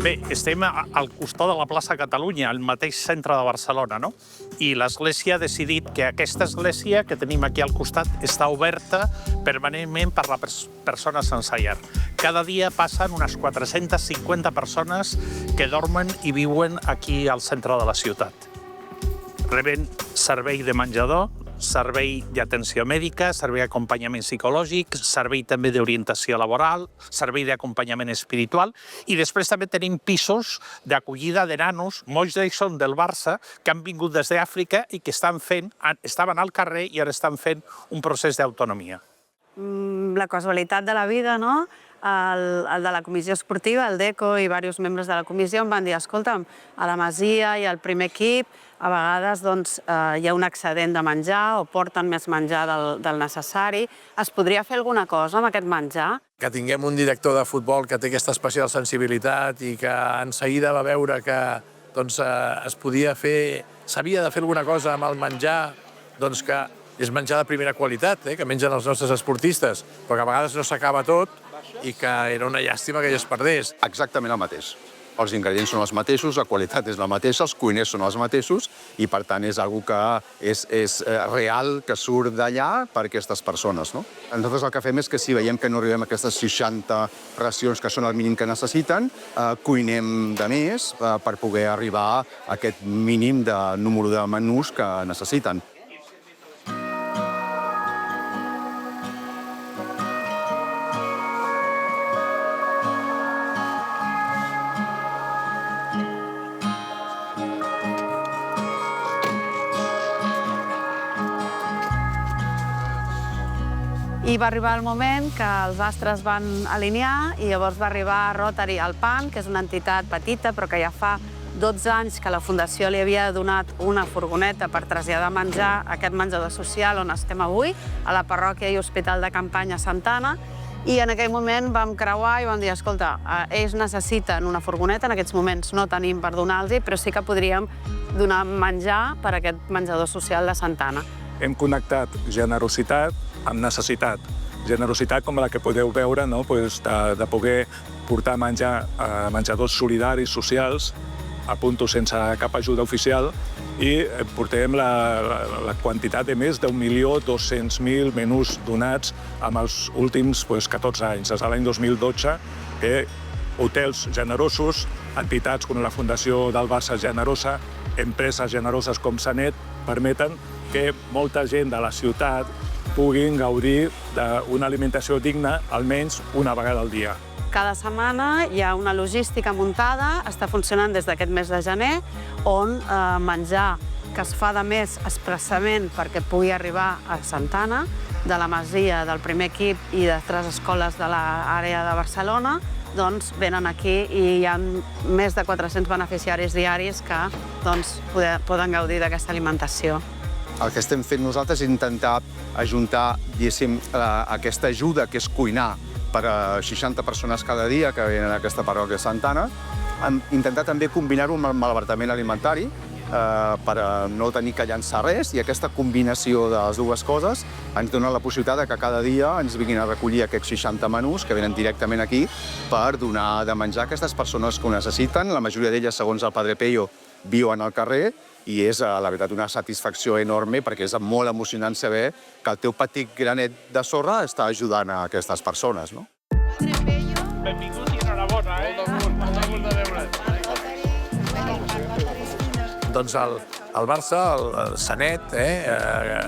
Bé, estem al costat de la plaça Catalunya, al mateix centre de Barcelona, no? I l'Església ha decidit que aquesta església que tenim aquí al costat està oberta permanentment per a les persones sense llar. Cada dia passen unes 450 persones que dormen i viuen aquí al centre de la ciutat. Reben servei de menjador, servei d'atenció mèdica, servei d'acompanyament psicològic, servei també d'orientació laboral, servei d'acompanyament espiritual i després també tenim pisos d'acollida de nanos, molts d'ells són del Barça, que han vingut des d'Àfrica i que estaven al carrer i ara estan fent un procés d'autonomia. La casualitat de la vida, no? El de la comissió esportiva, el Deco i diversos membres de la comissió em van dir, escolta'm, a la Masia i al primer equip a vegades hi ha un excedent de menjar o porten més menjar del necessari. Es podria fer alguna cosa amb aquest menjar? Que tinguem un director de futbol que té aquesta especial sensibilitat i que en seguida va veure que s'havia de fer alguna cosa amb el menjar, que és menjar de primera qualitat, que mengen els nostres esportistes, però que a vegades no s'acaba tot i que era una llàstima que es perdés. Exactament el mateix. Els ingredients són els mateixos, la qualitat és la mateixa, els cuiners són els mateixos i, per tant, és una cosa que és real, que surt d'allà per a aquestes persones. Nosaltres el que fem és que si veiem que no arribem a aquestes 60 racions que són el mínim que necessiten, cuinem de més per poder arribar a aquest mínim de número de menús que necessiten. I va arribar el moment que els astres van alinear i llavors va arribar Rotary al PAN, que és una entitat petita però que ja fa 12 anys que la Fundació li havia donat una furgoneta per traslladar menjar a aquest menjador social on estem avui, a la parròquia i hospital de campanya Santa Anna, i en aquell moment vam creuar i vam dir, escolta, ells necessiten una furgoneta, en aquests moments no tenim per donar-los, però sí que podríem donar menjar per a aquest menjador social de Santa Anna. Hem connectat generositat amb necessitat. Generositat com la que podeu veure, de poder portar menjar a menjadors solidaris, socials, apunto sense cap ajuda oficial, i portem la quantitat de més d'1.200.000 menús donats en els últims 14 anys. Des de l'any 2012, que hotels generosos, entitats com la Fundació del Barça Generosa, empreses generoses com Sanet, permeten que molta gent de la ciutat puguin gaudir d'una alimentació digna almenys una vegada al dia. Cada setmana hi ha una logística muntada, està funcionant des d'aquest mes de gener, on menjar que es fa de més expressament perquè pugui arribar a Santa Anna, de la Masia, del primer equip i d'altres escoles de l'àrea de Barcelona, doncs venen aquí i hi ha més de 400 beneficiaris diaris que poden gaudir d'aquesta alimentació. El que estem fent nosaltres és intentar ajuntar, diguéssim, aquesta ajuda, que és cuinar per a 60 persones cada dia que venen a aquesta parròquia de Santa Anna, intentar també combinar-ho amb el malbaratament alimentari per no tenir que llançar res, i aquesta combinació de les dues coses ens dona la possibilitat que cada dia ens vinguin a recollir aquests 60 menús que venen directament aquí per donar de menjar a aquestes persones que ho necessiten. La majoria d'elles, segons el Padre Pello, viuen al carrer, i és, la veritat, una satisfacció enorme perquè és molt emocionant saber que el teu petit granet de sorra està ajudant a aquestes persones. Benvingut i enhorabona, Molt de veure. Doncs el Barça, el Sanet,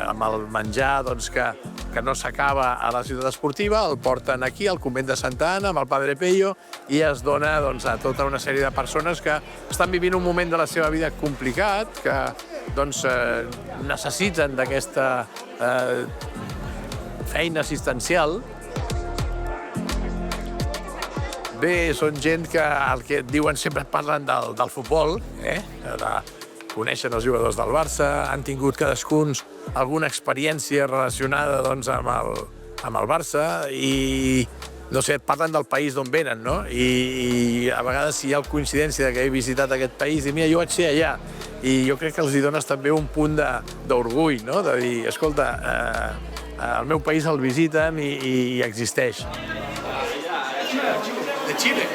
amb el menjar que no s'acaba a la ciutat esportiva, el porten aquí, al convent de Santa Anna, amb el Padre Pello, i es dona a tota una sèrie de persones que estan vivint un moment de la seva vida complicat, que necessiten d'aquesta feina assistencial. Bé, són gent que el que diuen sempre parlen del futbol, coneixen els jugadors del Barça, han tingut cadascun alguna experiència relacionada amb el Barça i, no sé, parlen del país d'on venen, no? I a vegades si hi ha coincidència que he visitat aquest país i mira, jo vaig ser allà. I jo crec que els dones també un punt d'orgull, no? De dir, escolta, el meu país el visiten i existeix. De Xile.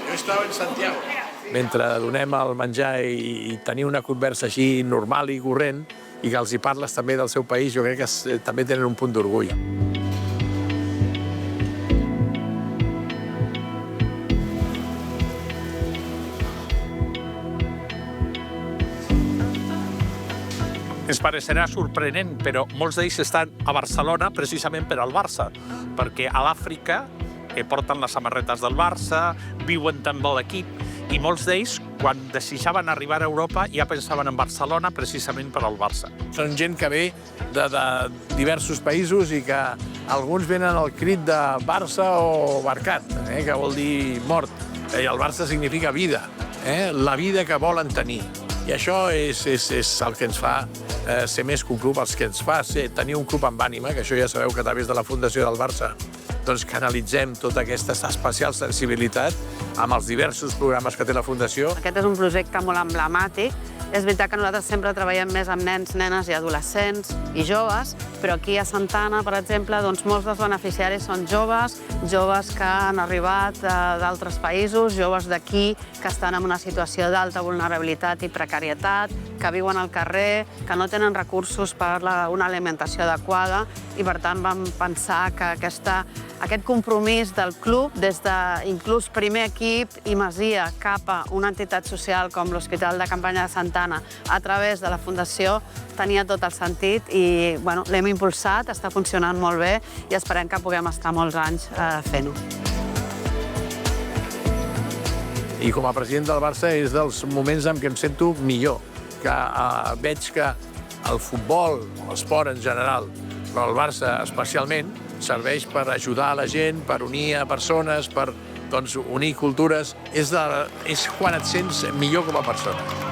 Jo estava en Santiago. Mentre donem el menjar i tenir una conversa així normal i corrent i que els hi parles també del seu país, jo crec que també tenen un punt d'orgull. Es parecerà sorprenent, però molts d'ells estan a Barcelona precisament per al Barça, perquè a l'Àfrica porten les samarretes del Barça, viuen també l'equip, i molts d'ells, quan desitjaven arribar a Europa, ja pensaven en Barcelona precisament per al Barça. Són gent que ve de diversos països i que alguns venen al crit de Barça o Barcat, que vol dir mort. I el Barça significa vida, la vida que volen tenir. I això és el que ens fa ser més que un club, el que ens fa tenir un club amb ànima, que això ja sabeu que a través de la Fundació del Barça doncs canalitzem tota aquesta especial sensibilitat amb els diversos programes que té la Fundació. Aquest és un projecte molt emblemàtic. És veritat que nosaltres sempre treballem més amb nens, nenes i adolescents i joves, però aquí a Santana, per exemple, doncs molts dels beneficiaris són joves, joves que han arribat d'altres països, joves d'aquí que estan en una situació d'alta vulnerabilitat i precarietat, que viuen al carrer, que no tenen recursos per una alimentació adequada i, per tant, vam pensar que aquest compromís del club, des d'inclús primer equip i Masia cap a una entitat social com l'Hospital de Campanya de Santana a través de la Fundació, tenia tot el sentit i l'hem impulsat, està funcionant molt bé i esperem que puguem estar molts anys fent-ho. I com a president del Barça és dels moments en què em sento millor, que veig que el futbol, l'esport en general, però el Barça especialment, serveix per ajudar la gent, per unir a persones, per unir cultures. És quan et sents millor com a persona.